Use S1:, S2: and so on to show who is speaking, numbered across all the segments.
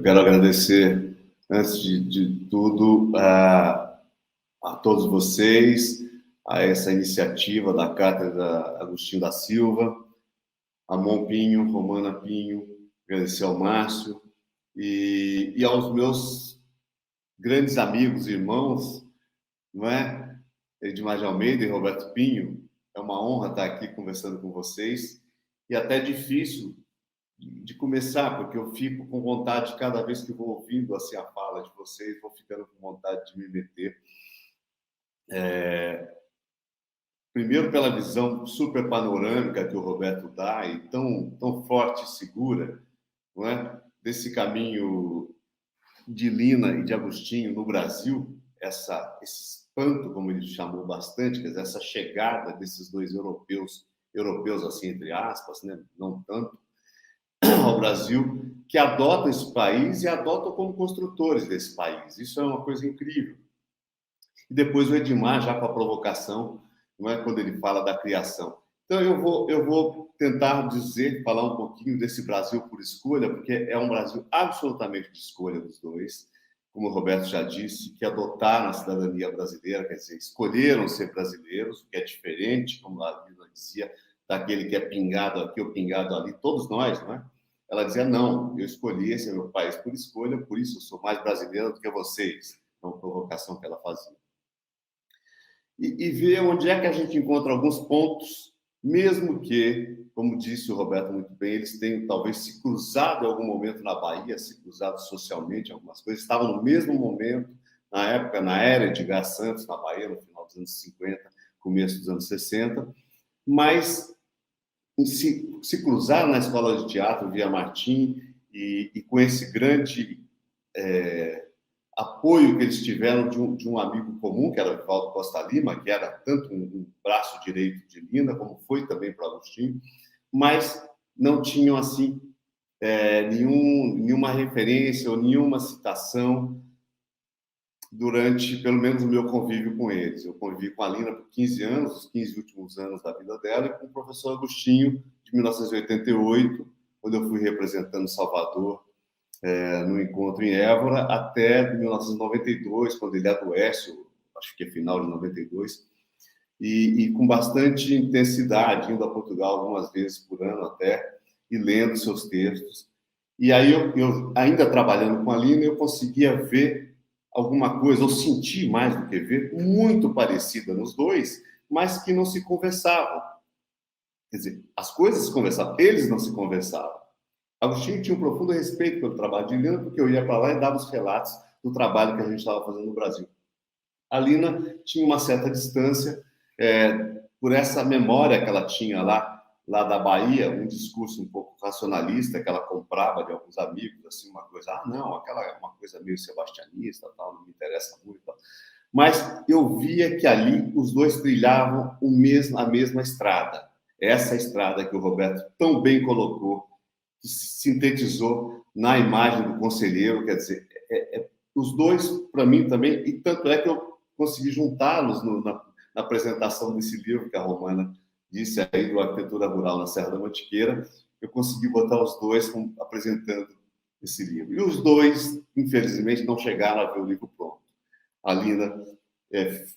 S1: quero agradecer, antes de tudo, a todos vocês, a essa iniciativa da Cátedra Agostinho da Silva, a Mon Pinho, Romana Pinho, agradecer ao Márcio e aos meus grandes amigos e irmãos, não é? Edmar de Almeida e Roberto Pinho. É uma honra estar aqui conversando com vocês e até difícil de começar, porque eu fico com vontade, cada vez que vou ouvindo assim a fala de vocês, vou ficando com vontade de me meter. Primeiro pela visão super panorâmica que o Roberto dá e tão forte e segura, não é? Desse caminho de Lina e de Agostinho no Brasil, esse espanto, como ele chamou bastante, quer dizer, essa chegada desses dois europeus assim, entre aspas, né? Não tanto, ao Brasil, que adotam esse país e adotam como construtores desse país. Isso é uma coisa incrível. E depois o Edmar, já com a provocação, não é, quando ele fala da criação. Então, eu vou tentar falar um pouquinho desse Brasil por escolha, porque é um Brasil absolutamente de escolha dos dois, como o Roberto já disse, que adotaram a cidadania brasileira, quer dizer, escolheram ser brasileiros, o que é diferente, como a Lina dizia, daquele que é pingado aqui ou pingado ali, todos nós, não é? Ela dizia, não, eu escolhi esse meu país por escolha, por isso eu sou mais brasileira do que vocês. É uma provocação que ela fazia. E ver onde é que a gente encontra alguns pontos, mesmo que, como disse o Roberto muito bem, eles tenham talvez se cruzado em algum momento na Bahia, se cruzado socialmente, algumas coisas, estavam no mesmo momento, na época, na era de Edgar Santos, na Bahia, no final dos anos 50, começo dos anos 60, mas se cruzaram na escola de teatro Via Martim e com esse grande apoio que eles tiveram de um amigo comum, que era o Vivaldo Costa Lima, que era tanto um braço direito de Lina, como foi também para Agostinho, mas não tinham, assim, nenhuma referência ou nenhuma citação durante, pelo menos, o meu convívio com eles. Eu convivi com a Lina por 15 anos, os 15 últimos anos da vida dela, e com o professor Agostinho, de 1988, quando eu fui representando Salvador, no encontro em Évora, até 1992, quando ele adoece, acho que é final de 92, e com bastante intensidade, indo a Portugal algumas vezes por ano até, e lendo seus textos. E aí, eu ainda trabalhando com a Lina, eu conseguia ver alguma coisa, ou sentir mais do que ver, muito parecida nos dois, mas que não se conversavam. Quer dizer, as coisas se conversavam, eles não se conversavam. Agostinho tinha um profundo respeito pelo trabalho de Lina, porque eu ia para lá e dava os relatos do trabalho que a gente estava fazendo no Brasil. A Lina tinha uma certa distância, por essa memória que ela tinha lá da Bahia, um discurso um pouco racionalista que ela comprava de alguns amigos, assim, uma coisa, não, aquela é uma coisa meio sebastianista, tal, não me interessa muito. Tal. Mas eu via que ali os dois trilhavam a mesma estrada. Essa estrada que o Roberto tão bem colocou, que sintetizou na imagem do conselheiro, quer dizer, os dois, para mim também, e tanto é que eu consegui juntá-los na apresentação desse livro que a Romana disse aí, do Arquitetura Rural na Serra da Mantiqueira, eu consegui botar os dois apresentando esse livro. E os dois, infelizmente, não chegaram a ver o livro pronto. A Lina,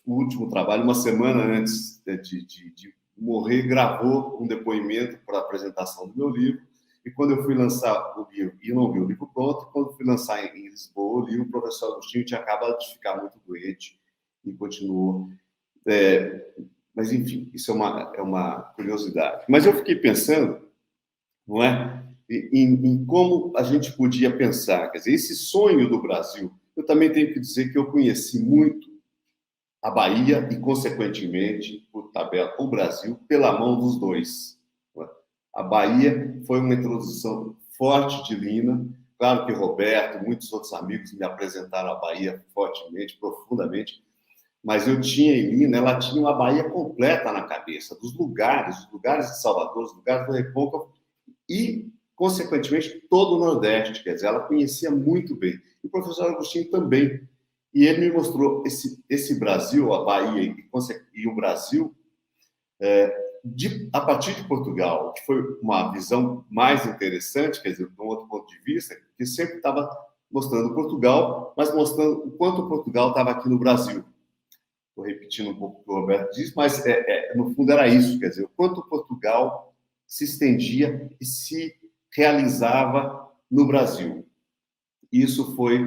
S1: o último trabalho, uma semana antes de morrer, gravou um depoimento para a apresentação do meu livro. E quando eu fui lançar o livro, e não vi o livro pronto, quando fui lançar em Lisboa o livro, o professor Agostinho tinha acabado de ficar muito doente e continuou. Mas, enfim, isso é uma curiosidade. Mas eu fiquei pensando, não é, em como a gente podia pensar. Quer dizer, esse sonho do Brasil, eu também tenho que dizer que eu conheci muito a Bahia e, consequentemente, por tabela, o Brasil, pela mão dos dois. A Bahia foi uma introdução forte de Lina. Claro que Roberto, muitos outros amigos me apresentaram a Bahia fortemente, profundamente, mas eu tinha em Lina, ela tinha uma Bahia completa na cabeça, dos lugares de Salvador, os lugares do Recôncavo e, consequentemente, todo o Nordeste. Quer dizer, ela conhecia muito bem. E o professor Agostinho também. E ele me mostrou esse Brasil, a Bahia e o Brasil, a partir de Portugal, que foi uma visão mais interessante, quer dizer, de um outro ponto de vista, que sempre estava mostrando Portugal, mas mostrando o quanto Portugal estava aqui no Brasil. Estou repetindo um pouco o que o Roberto disse, mas no fundo era isso, quer dizer, o quanto Portugal se estendia e se realizava no Brasil. Isso foi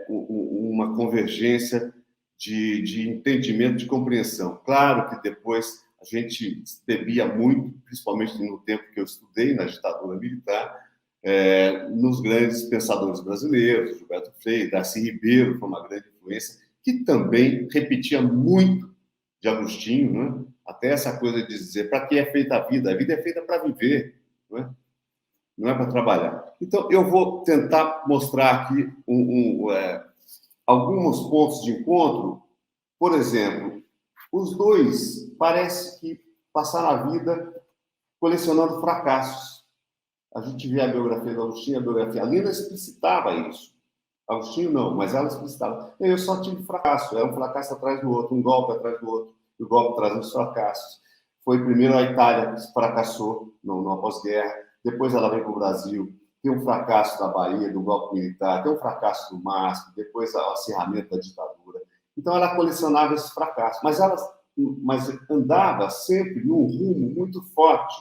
S1: uma convergência de entendimento, de compreensão. Claro que depois a gente bebia muito, principalmente no tempo que eu estudei na ditadura militar, nos grandes pensadores brasileiros, Gilberto Freire, Darcy Ribeiro foi uma grande influência, que também repetia muito de Agostinho, né? Até essa coisa de dizer, para que é feita a vida? A vida é feita para viver, não é para trabalhar. Então, eu vou tentar mostrar aqui alguns pontos de encontro. Por exemplo, os dois parece que passaram a vida colecionando fracassos. A gente vê a biografia do Agostinho, a biografia. A Lina explicitava isso. Agostinho não, mas ela explicitava. Eu só tive fracasso, é um fracasso atrás do outro, um golpe atrás do outro, e o golpe traz uns fracassos. Foi primeiro a Itália que fracassou no pós-guerra, depois ela vem para o Brasil, tem um fracasso na Bahia, do golpe militar, tem um fracasso do MASP, depois o acirramento da ditadura. Então ela colecionava esses fracassos, mas andava sempre num rumo muito forte,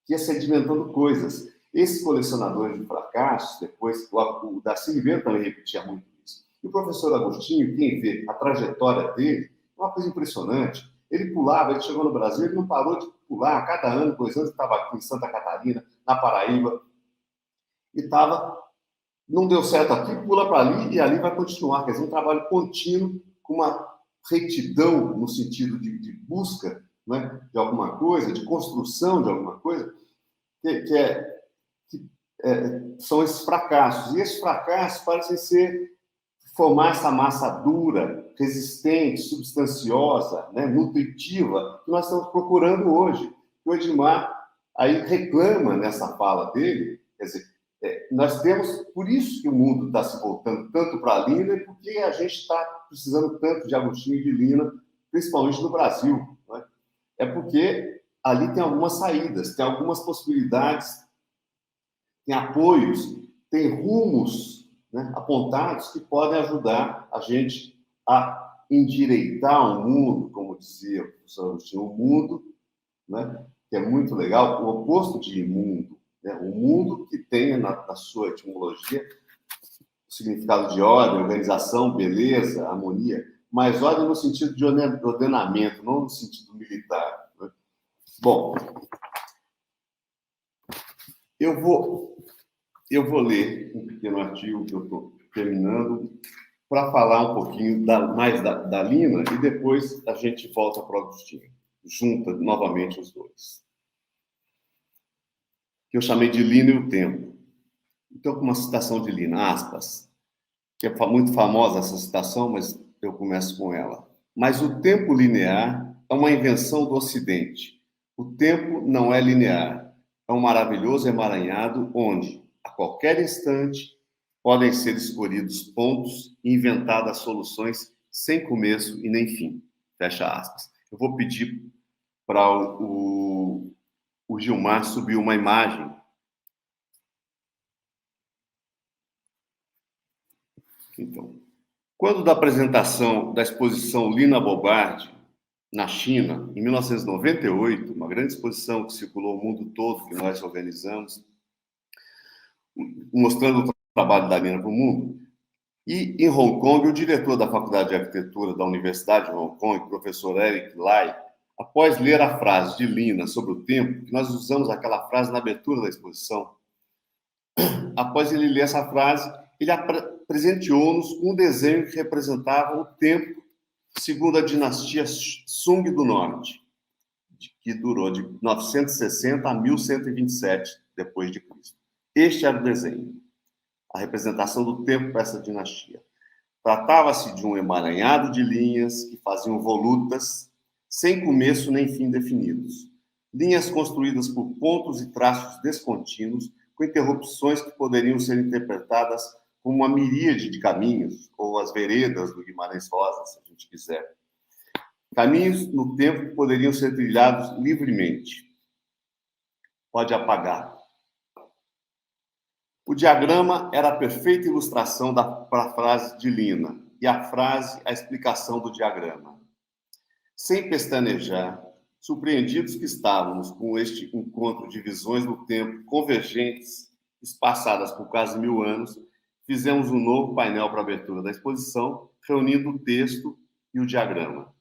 S1: que ia sedimentando coisas. Esses colecionadores de fracassos, depois, o Darcy Ribeiro também repetia muito isso. E o professor Agostinho, quem vê a trajetória dele, é uma coisa impressionante. Ele pulava, ele chegou no Brasil, ele não parou de pular. A cada ano, 2 anos, estava aqui em Santa Catarina, na Paraíba, e estava, não deu certo aqui, pula para ali, e ali vai continuar. Quer dizer, um trabalho contínuo, com uma retidão no sentido de busca, né, de alguma coisa, de construção de alguma coisa, são esses fracassos. E esses fracassos parecem formar essa massa dura, resistente, substanciosa, né, nutritiva, que nós estamos procurando hoje. O Edmar aí reclama nessa fala dele, quer dizer, nós temos, por isso que o mundo está se voltando tanto para a Lina, porque a gente está precisando tanto de Agostinho e de Lina, principalmente no Brasil. Né? É porque ali tem algumas saídas, tem algumas possibilidades, tem apoios, tem rumos, né, apontados que podem ajudar a gente a endireitar o mundo, como dizia o professor Agostinho, o mundo, né, que é muito legal, o oposto de imundo, né, o mundo que tem na sua etimologia o significado de ordem, organização, beleza, harmonia, mas ordem no sentido de ordenamento, não no sentido militar. Né? Bom, eu vou ler um pequeno artigo que eu estou terminando para falar um pouquinho mais da Lina e depois a gente volta para o Agostinho. Junta novamente os dois. Que eu chamei de Lina e o Tempo. Então, com uma citação de Lina, aspas, que é muito famosa essa citação, mas eu começo com ela. Mas o tempo linear é uma invenção do Ocidente. O tempo não é linear. É um maravilhoso emaranhado onde, a qualquer instante, podem ser escolhidos pontos e inventadas soluções sem começo e nem fim. Fecha aspas. Eu vou pedir para o Gilmar subir uma imagem. Então, quando da apresentação da exposição Lina Bobardi na China, em 1998, uma grande exposição que circulou o mundo todo, que nós organizamos, mostrando o trabalho da Lina para o mundo. E em Hong Kong, o diretor da Faculdade de Arquitetura da Universidade de Hong Kong, professor Eric Lai, após ler a frase de Lina sobre o tempo, que nós usamos aquela frase na abertura da exposição, após ele ler essa frase, ele presenteou-nos com um desenho que representava o tempo segundo a dinastia Sung do Norte, que durou de 960 a 1127 depois de Cristo. Este era o desenho, a representação do tempo para essa dinastia. Tratava-se de um emaranhado de linhas que faziam volutas, sem começo nem fim definidos. Linhas construídas por pontos e traços descontínuos, com interrupções que poderiam ser interpretadas como uma miríade de caminhos, ou as veredas do Guimarães Rosa, se a gente quiser. Caminhos no tempo que poderiam ser trilhados livremente. Pode apagar. O diagrama era a perfeita ilustração para a frase de Lina, e a frase, a explicação do diagrama. Sem pestanejar, surpreendidos que estávamos com este encontro de visões do tempo convergentes, espaçadas por quase 1000 anos, fizemos um novo painel para a abertura da exposição, reunindo o texto e o diagrama.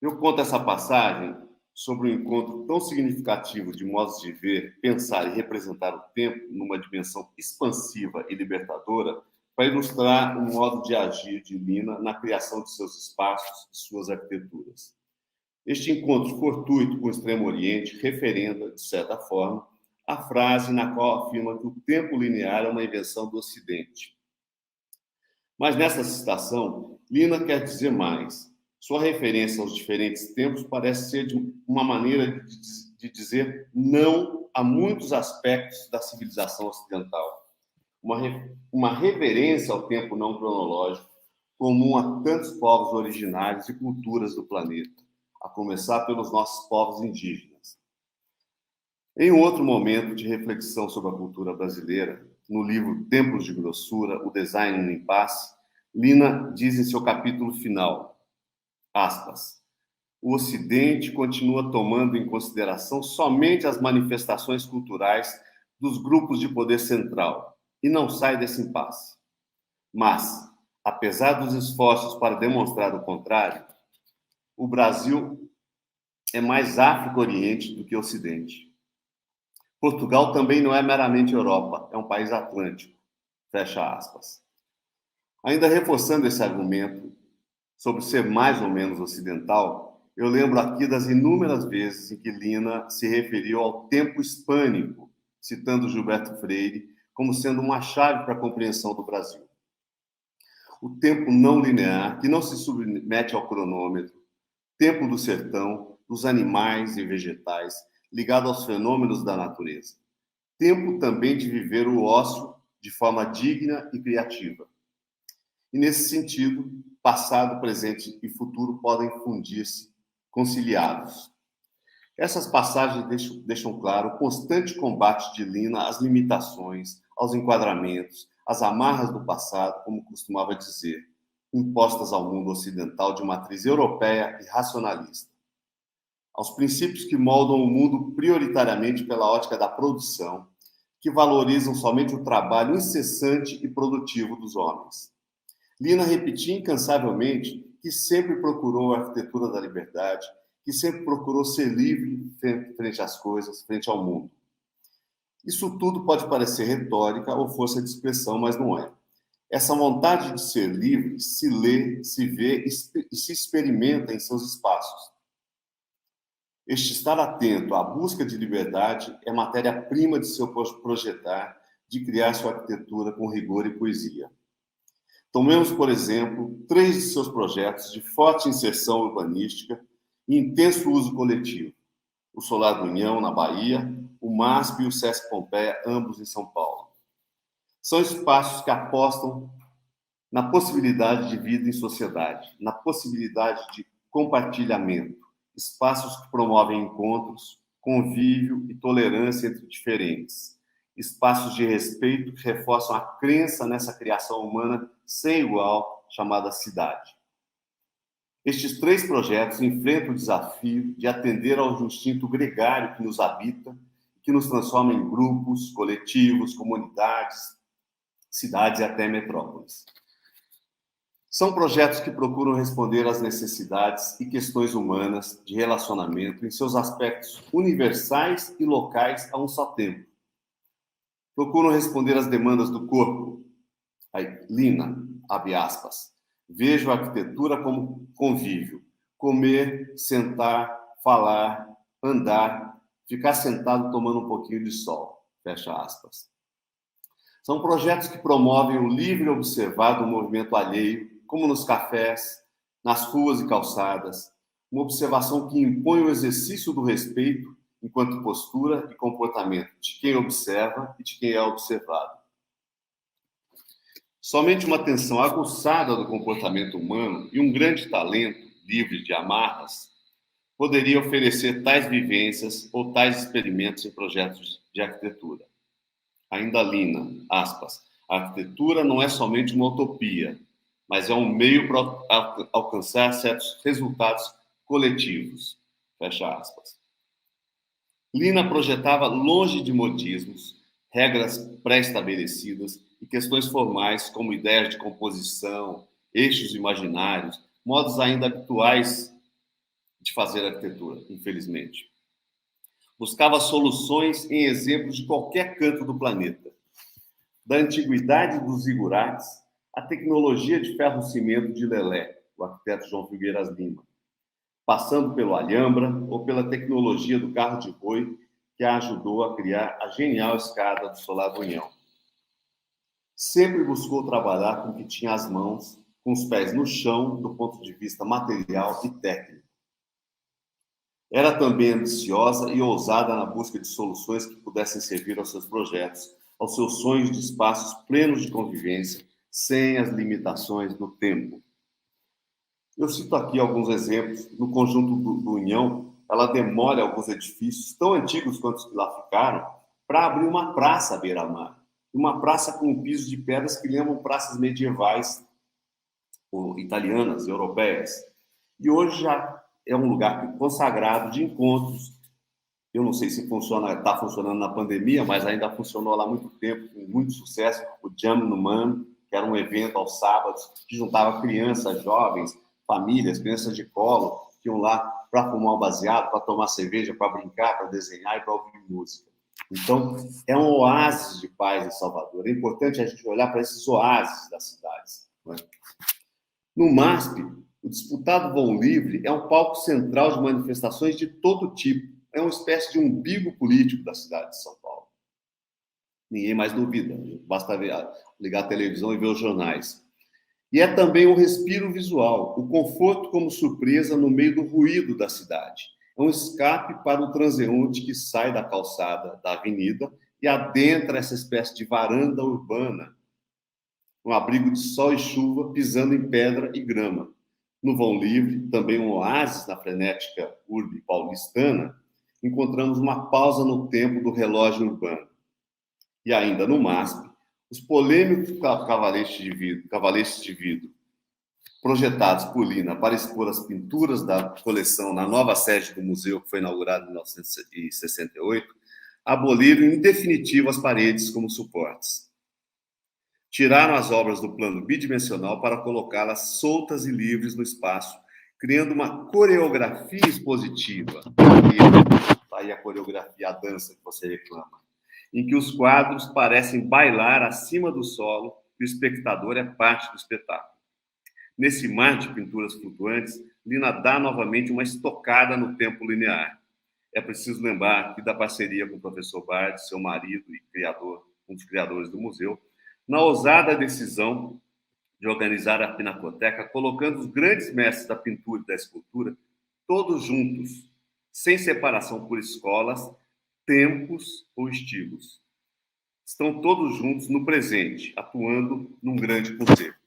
S1: Eu conto essa passagem sobre um encontro tão significativo de modos de ver, pensar e representar o tempo numa dimensão expansiva e libertadora, para ilustrar o modo de agir de Lina na criação de seus espaços e suas arquiteturas. Este encontro fortuito com o Extremo Oriente referenda, de certa forma, a frase na qual afirma que o tempo linear é uma invenção do Ocidente. Mas nessa citação, Lina quer dizer mais. Sua referência aos diferentes tempos parece ser de uma maneira de dizer não a muitos aspectos da civilização ocidental. Uma reverência ao tempo não cronológico, comum a tantos povos originários e culturas do planeta, a começar pelos nossos povos indígenas. Em um outro momento de reflexão sobre a cultura brasileira, no livro Tempos de Grossura, o Design no Impasse, Lina diz em seu capítulo final, aspas, o Ocidente continua tomando em consideração somente as manifestações culturais dos grupos de poder central e não sai desse impasse. Mas, apesar dos esforços para demonstrar o contrário, o Brasil é mais África-Oriente do que Ocidente. Portugal também não é meramente Europa, é um país atlântico. Fecha aspas. Ainda reforçando esse argumento sobre ser mais ou menos ocidental, eu lembro aqui das inúmeras vezes em que Lina se referiu ao tempo hispânico, citando Gilberto Freire, como sendo uma chave para a compreensão do Brasil. O tempo não linear, que não se submete ao cronômetro, tempo do sertão, dos animais e vegetais, ligado aos fenômenos da natureza. Tempo também de viver o ócio de forma digna e criativa. E nesse sentido, passado, presente e futuro podem fundir-se, conciliados. Essas passagens deixam claro o constante combate de Lina às limitações, aos enquadramentos, às amarras do passado, como costumava dizer, impostas ao mundo ocidental de matriz europeia e racionalista. Aos princípios que moldam o mundo prioritariamente pela ótica da produção, que valorizam somente o trabalho incessante e produtivo dos homens. Lina repetia incansavelmente que sempre procurou a arquitetura da liberdade, que sempre procurou ser livre frente às coisas, frente ao mundo. Isso tudo pode parecer retórica ou força de expressão, mas não é. Essa vontade de ser livre se lê, se vê e se experimenta em seus espaços. Este estar atento à busca de liberdade é matéria-prima de seu projetar, de criar sua arquitetura com rigor e poesia. Tomemos, por exemplo, 3 de seus projetos de forte inserção urbanística e intenso uso coletivo. O Solar do União, na Bahia, o MASP e o Sesc Pompeia, ambos em São Paulo. São espaços que apostam na possibilidade de vida em sociedade, na possibilidade de compartilhamento, espaços que promovem encontros, convívio e tolerância entre diferentes, espaços de respeito que reforçam a crença nessa criação humana sem igual, chamada cidade. Estes 3 projetos enfrentam o desafio de atender ao instinto gregário que nos habita, que nos transforma em grupos, coletivos, comunidades, cidades e até metrópoles. São projetos que procuram responder às necessidades e questões humanas de relacionamento em seus aspectos universais e locais a um só tempo. Procuram responder às demandas do corpo. Lina, abre aspas, vejo a arquitetura como convívio. Comer, sentar, falar, andar, ficar sentado tomando um pouquinho de sol. Fecha aspas. São projetos que promovem o livre observar do movimento alheio, como nos cafés, nas ruas e calçadas, uma observação que impõe o exercício do respeito enquanto postura e comportamento de quem observa e de quem é observado. Somente uma atenção aguçada do comportamento humano e um grande talento, livre de amarras, poderia oferecer tais vivências ou tais experimentos em projetos de arquitetura. Ainda Lina, aspas, a arquitetura não é somente uma utopia, mas é um meio para alcançar certos resultados coletivos, fecha aspas. Lina projetava longe de modismos, regras pré-estabelecidas e questões formais como ideias de composição, eixos imaginários, modos ainda habituais de fazer arquitetura, infelizmente. Buscava soluções em exemplos de qualquer canto do planeta. Da antiguidade dos zigurates à tecnologia de ferro-cimento de Lelé, o arquiteto João Filgueiras Lima, passando pelo Alhambra ou pela tecnologia do carro de boi que a ajudou a criar a genial escada do Solar do União. Sempre buscou trabalhar com o que tinha às mãos, com os pés no chão, do ponto de vista material e técnico. Era também ambiciosa e ousada na busca de soluções que pudessem servir aos seus projetos, aos seus sonhos de espaços plenos de convivência, sem as limitações do tempo. Eu cito aqui alguns exemplos. No conjunto do União, ela demole alguns edifícios tão antigos quanto os que lá ficaram para abrir uma praça à beira-mar. Uma praça com um piso de pedras que lembram praças medievais, ou italianas, europeias. E hoje já é um lugar consagrado de encontros. Eu não sei se está funcionando na pandemia, mas ainda funcionou lá há muito tempo, com muito sucesso, o Jam no Man, que era um evento aos sábados, que juntava crianças, jovens, famílias, crianças de colo, que iam lá para fumar um baseado, para tomar cerveja, para brincar, para desenhar e para ouvir música. Então, é um oásis de paz em Salvador. É importante a gente olhar para esses oásis das cidades. Não é? No MASP, o disputado Vão Livre é um palco central de manifestações de todo tipo. É uma espécie de umbigo político da cidade de São Paulo. Ninguém mais duvida. Basta ligar a televisão e ver os jornais. E é também o respiro visual, o conforto como surpresa no meio do ruído da cidade. É um escape para o transeunte que sai da calçada da avenida e adentra essa espécie de varanda urbana, um abrigo de sol e chuva, pisando em pedra e grama. No Vão Livre, também um oásis na frenética urbe paulistana, encontramos uma pausa no tempo do relógio urbano. E ainda no MASP, os polêmicos cavaletes de vidro, projetados por Lina para expor as pinturas da coleção na nova sede do museu, que foi inaugurada em 1968, aboliram em definitivo as paredes como suportes. Tiraram as obras do plano bidimensional para colocá-las soltas e livres no espaço, criando uma coreografia expositiva. Está aí a coreografia, a dança que você reclama, em que os quadros parecem bailar acima do solo e o espectador é parte do espetáculo. Nesse mar de pinturas flutuantes, Lina dá novamente uma estocada no tempo linear. É preciso lembrar que da parceria com o professor Bard, seu marido e um dos criadores do museu, na ousada decisão de organizar a Pinacoteca, colocando os grandes mestres da pintura e da escultura todos juntos, sem separação por escolas, tempos ou estilos. Estão todos juntos no presente, atuando num grande concerto.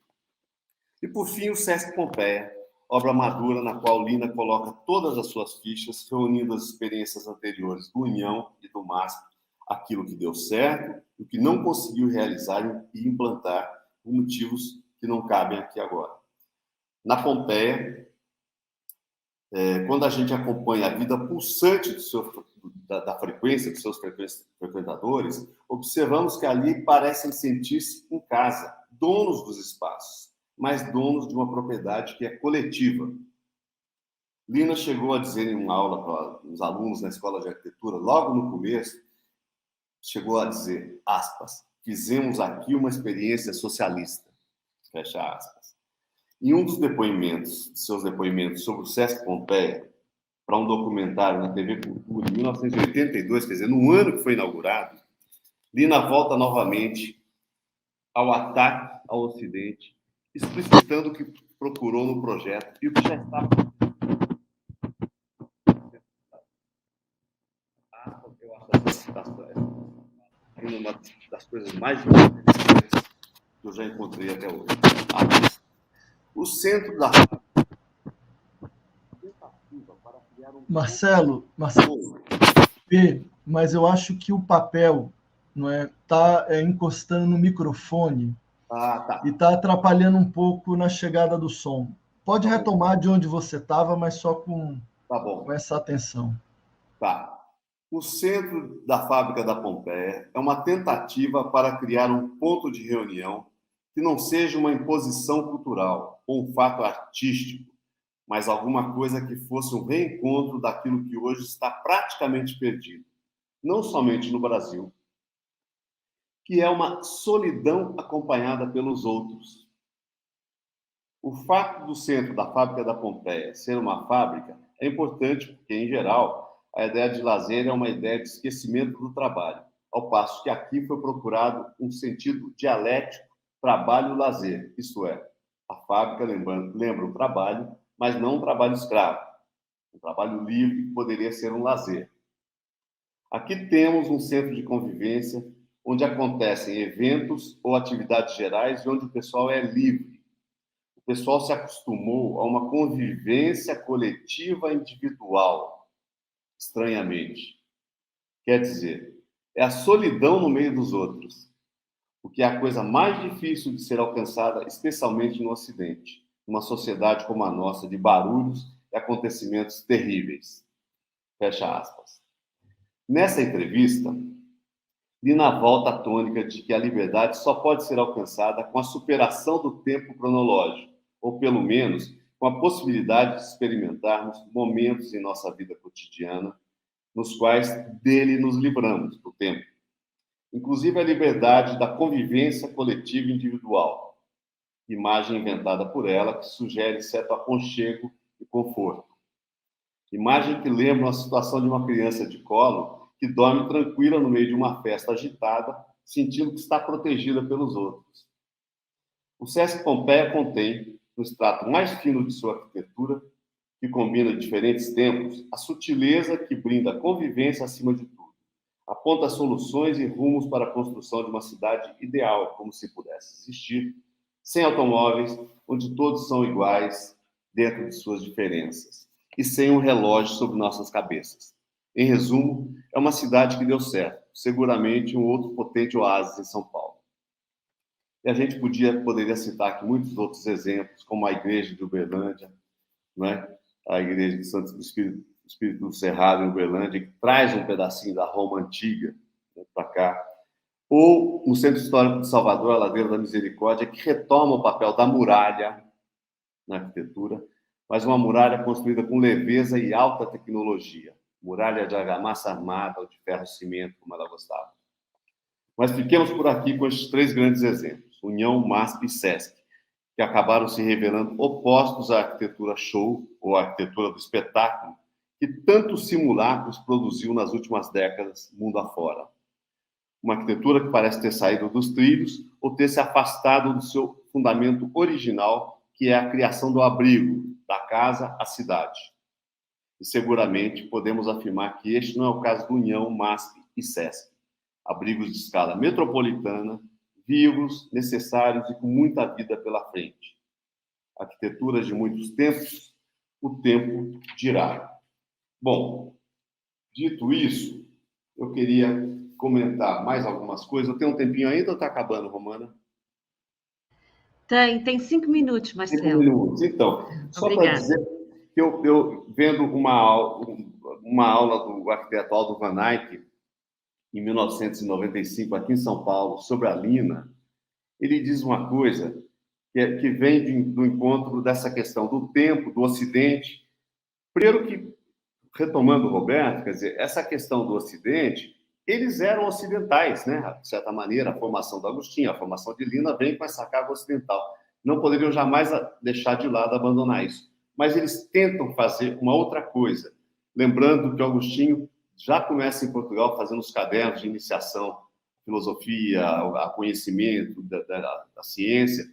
S1: E, por fim, o Sesc Pompeia, obra madura na qual Lina coloca todas as suas fichas, reunindo as experiências anteriores do União e do MASP, aquilo que deu certo, o que não conseguiu realizar e implantar, por motivos que não cabem aqui agora. Na Pompeia, quando a gente acompanha a vida pulsante da frequência dos seus frequentadores, observamos que ali parecem sentir-se em casa, donos dos espaços, mas donos de uma propriedade que é coletiva. Lina chegou a dizer em uma aula para os alunos na escola de arquitetura, logo no começo, chegou a dizer, aspas, fizemos aqui uma experiência socialista, fecha aspas. Em um dos seus depoimentos sobre o Sesc Pompeia, para um documentário na TV Cultura, em 1982, quer dizer, no ano que foi inaugurado, Lina volta novamente ao ataque ao Ocidente, explicitando o que procurou no projeto e o que já estava. Eu acho essa citação uma das coisas mais interessantes que eu já encontrei até hoje. O centro da
S2: Marcelo, mas eu acho que o papel não é? Tá encostando no microfone
S1: Ah,
S2: e
S1: tá.
S2: está atrapalhando um pouco na chegada do som. Pode
S1: Tá bom.
S2: retomar de onde você estava, mas só
S1: Tá
S2: com
S1: bom.
S2: essa atenção.
S1: Tá. O centro da fábrica da Pompeia é uma tentativa para criar um ponto de reunião que não seja uma imposição cultural ou um fato artístico, mas alguma coisa que fosse um reencontro daquilo que hoje está praticamente perdido, não somente no Brasil, que é uma solidão acompanhada pelos outros. O fato do centro da fábrica da Pompeia ser uma fábrica é importante porque, em geral, a ideia de lazer é uma ideia de esquecimento do trabalho, ao passo que aqui foi procurado um sentido dialético trabalho-lazer, isto é, a fábrica lembra o trabalho, mas não um trabalho escravo, um trabalho livre que poderia ser um lazer. Aqui temos um centro de convivência onde acontecem eventos ou atividades gerais e onde o pessoal é livre. O pessoal se acostumou a uma convivência coletiva individual, estranhamente. Quer dizer, é a solidão no meio dos outros, o que é a coisa mais difícil de ser alcançada, especialmente no Ocidente, numa sociedade como a nossa, de barulhos e acontecimentos terríveis. Fecha aspas. Nessa entrevista, li na volta a tônica de que a liberdade só pode ser alcançada com a superação do tempo cronológico, ou pelo menos com a possibilidade de experimentarmos momentos em nossa vida cotidiana nos quais dele nos livramos do tempo. Inclusive a liberdade da convivência coletiva e individual, imagem inventada por ela que sugere certo aconchego e conforto. Imagem que lembra uma situação de uma criança de colo que dorme tranquila no meio de uma festa agitada, sentindo que está protegida pelos outros. O Sesc Pompeia contém, no extrato mais fino de sua arquitetura, que combina diferentes tempos, a sutileza que brinda a convivência acima de tudo. Aponta soluções e rumos para a construção de uma cidade ideal, como se pudesse existir, sem automóveis, onde todos são iguais dentro de suas diferenças, e sem um relógio sobre nossas cabeças. Em resumo, é uma cidade que deu certo, seguramente um outro potente oásis em São Paulo. E a gente poderia citar aqui muitos outros exemplos, como a igreja de Uberlândia, né? A igreja de Santo Espírito do Cerrado, em Uberlândia, que traz um pedacinho da Roma antiga, né, para cá. Ou no Centro Histórico de Salvador, a Ladeira da Misericórdia, que retoma o papel da muralha na arquitetura, mas uma muralha construída com leveza e alta tecnologia. Muralha de argamassa armada ou de ferro-cimento, como ela gostava. Mas fiquemos por aqui com estes três grandes exemplos, União, MASP e SESC, que acabaram se revelando opostos à arquitetura show, ou à arquitetura do espetáculo, que tantos simulacros produziu nas últimas décadas, mundo afora. Uma arquitetura que parece ter saído dos trilhos ou ter se afastado do seu fundamento original, que é a criação do abrigo, da casa à cidade. E seguramente podemos afirmar que este não é o caso do União, MASP e SESC. Abrigos de escala metropolitana, vivos, necessários e com muita vida pela frente. Arquiteturas de muitos tempos, o tempo dirá. Bom, dito isso, eu queria comentar mais algumas coisas. Eu tenho um tempinho ainda ou está acabando, Romana?
S3: Tem 5 minutos,
S1: 5
S3: Marcelo.
S1: minutos. Então, só para
S3: Obrigada.
S1: dizer que eu vendo uma aula do arquiteto Aldo Van Eyck, em 1995, aqui em São Paulo, sobre a Lina, ele diz uma coisa que vem do encontro dessa questão do tempo, do Ocidente. Primeiro que, retomando o Roberto, quer dizer, essa questão do Ocidente, eles eram ocidentais, né? De certa maneira, a formação do Agostinho, a formação de Lina vem com essa carga ocidental. Não poderiam jamais deixar de lado, abandonar isso. Mas eles tentam fazer uma outra coisa. Lembrando que o Agostinho já começa em Portugal fazendo os cadernos de iniciação, filosofia, a conhecimento da ciência.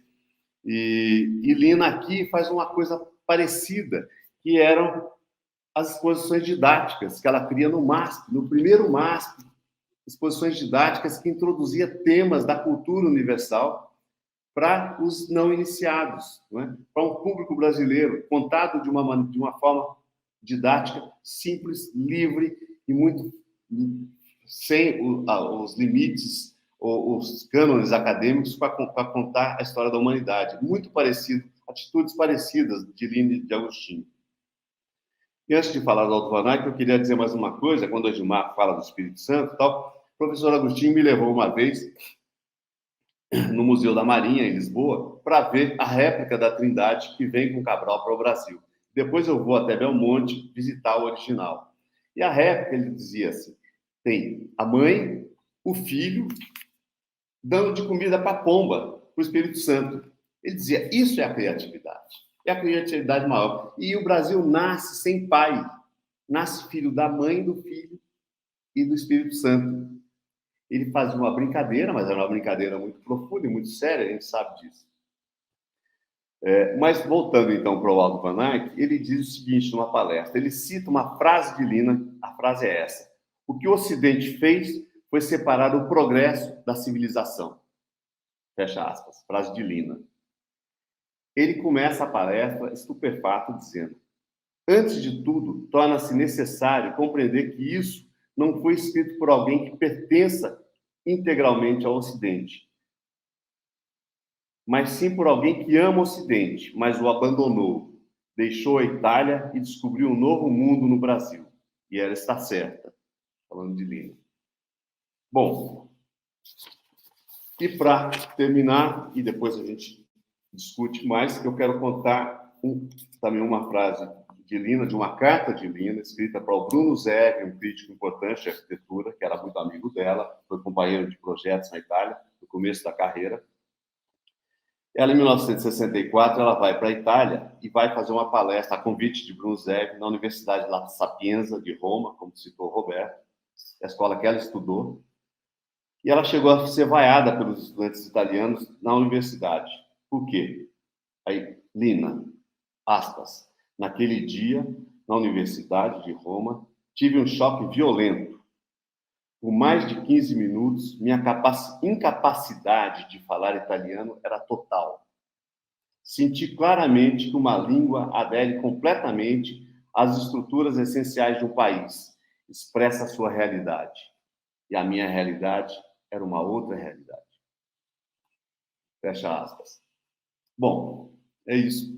S1: E Lina aqui faz uma coisa parecida, que eram as exposições didáticas que ela cria no MASP, no primeiro MASP, exposições didáticas que introduzia temas da cultura universal para os não iniciados, não é? Para um público brasileiro, contado de uma forma didática, simples, livre e muito sem os limites, os cânones acadêmicos para contar a história da humanidade. Muito parecido, atitudes parecidas de Lina e de Agostinho. E antes de falar do Alto Van Eyck, eu queria dizer mais uma coisa. Quando o Edmar fala do Espírito Santo e tal, o professor Agostinho me levou uma vez no Museu da Marinha, em Lisboa, para ver a réplica da Trindade que vem com Cabral para o Brasil. Depois eu vou até Belmonte visitar o original. E a réplica, ele dizia assim, tem a mãe, o filho, dando de comida para a pomba, para o Espírito Santo. Ele dizia, isso é a criatividade. É a criatividade maior. E o Brasil nasce sem pai. Nasce filho da mãe, do filho e do Espírito Santo. Ele fazia uma brincadeira, mas era uma brincadeira muito profunda e muito séria, a gente sabe disso. Mas voltando então para o Aldo Van Eyck, ele diz o seguinte numa palestra, ele cita uma frase de Lina, a frase é essa: o que o Ocidente fez foi separar o progresso da civilização. Fecha aspas, frase de Lina. Ele começa a palestra estupefato dizendo: antes de tudo, torna-se necessário compreender que isso não foi escrito por alguém que pertença integralmente ao Ocidente, mas sim por alguém que ama o Ocidente, mas o abandonou, deixou a Itália e descobriu um novo mundo no Brasil. E ela está certa, falando de Lina. Bom, e para terminar, e depois a gente discute mais, eu quero contar também uma frase de Lina, de uma carta de Lina, escrita para o Bruno Zevi, um crítico importante de arquitetura, que era muito amigo dela, foi companheiro de projetos na Itália, no começo da carreira. Ela, em 1964, ela vai para a Itália e vai fazer uma palestra a convite de Bruno Zevi na Universidade La Sapienza de Roma, como citou o Roberto, a escola que ela estudou. E ela chegou a ser vaiada pelos estudantes italianos na universidade. Por quê? Aí, Lina, aspas, naquele dia, na Universidade de Roma, tive um choque violento. Por mais de 15 minutos, minha incapacidade de falar italiano era total. Senti claramente que uma língua adere completamente às estruturas essenciais de um país, expressa a sua realidade. E a minha realidade era uma outra realidade. Fecha aspas. Bom, é isso.